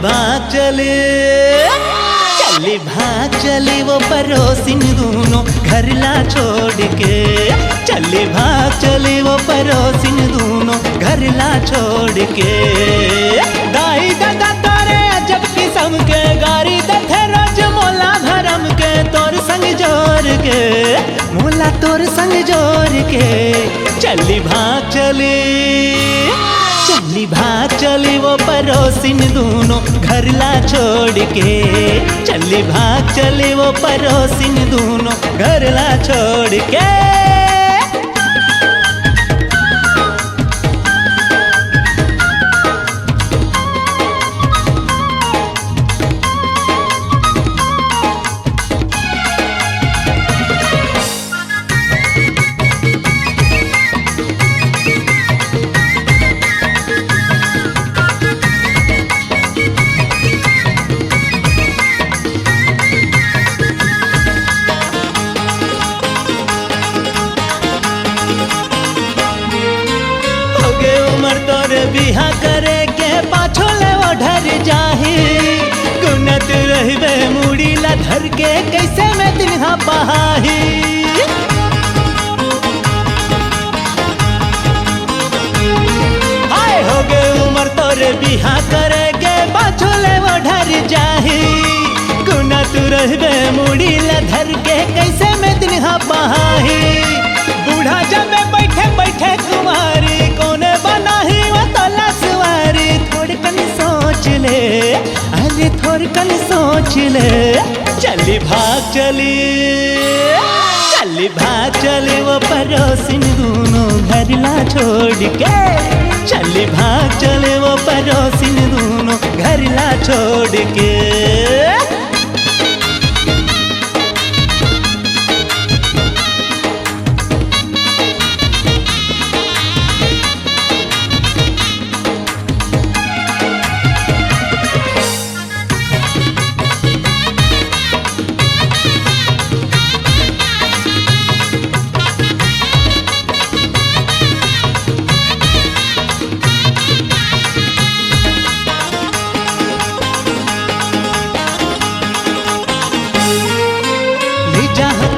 भाग चले, चली भाग चली वो पड़ोसिन दूनों घर ला छोड़ के। चली भाग चली वो पड़ोसिन दूनों घर ला छोड़ के। दाई दादा तारे अजब किस्म के गारी दथे रोज मोला भरम के। तोर संग जोर के मोला तोर संग जोर के। चली भाग चली, चली भाग चली वो पड़ोसिन दूनों घर ला छोड़ के। चली भाग चली वो पड़ोसिन दूनों घर ला छोड़ के। बिहा करे के पाछो ले वो ढर जाही। गुनत रहबे मुड़ी ला धर के कैसे में दिनहा बहाही। हाय हो गे उमर तोरे बिहा करे के पाछो ले वो ढर जाही। गुनत रहबे मुड़ी ला धर के कैसे में दिनहा बहाही। बूढ़ा जब बैठे बैठे कुमारी कोने बनाही सोच ले, अरे थोड़कन सोच ले। चली भाग चली, चली भाग चली वो पड़ोसिन दूनों घर ला छोड़ के। चली भाग चली वो पड़ोसिन दूनों घर ला छोड़ के।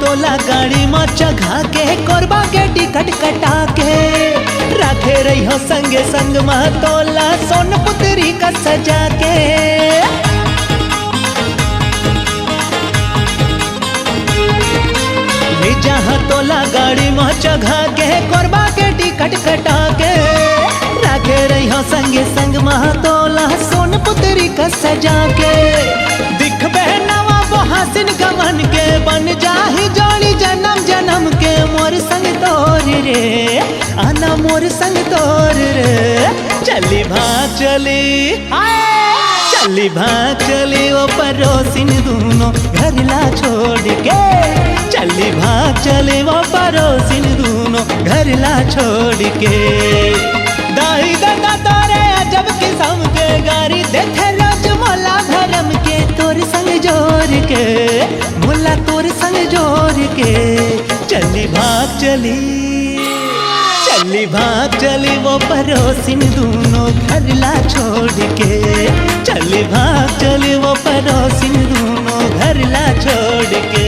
तोला गाड़ी में चघा के कोरबा के टिकट कटा के। रखे रही हो संगे संग में तोला सोन पुत्री का सजा के। ले जहाँ तोला गाड़ी में चघा के कोरबा के टिकट कटा के। रखे रही हो संगे संग में तोला सोन पुत्री का सजा के। दिख बहनवा वो हसीन गमन के बन जाही जोड़ी जन्म जन्म के। मोर संग तोर रे आना मोर संग तोर रे। चली भाग चली, चली भाग चली वो पड़ोसिन दूनों घर ला छोड़ के। चली भाग चली वो पड़ोसिन दूनों घर ला छोड़ के। दाई दादा तारे अजब किस्म के गारी देखे रोज मोला भरम के। तोर संग जोर के मोला तोर संग जोर के। चली भाग चली, चली भाग चली वो पड़ोसिन दूनों घर ला छोड़ के। चली भाग चली वो पड़ोसिन दूनों घर ला छोड़ के।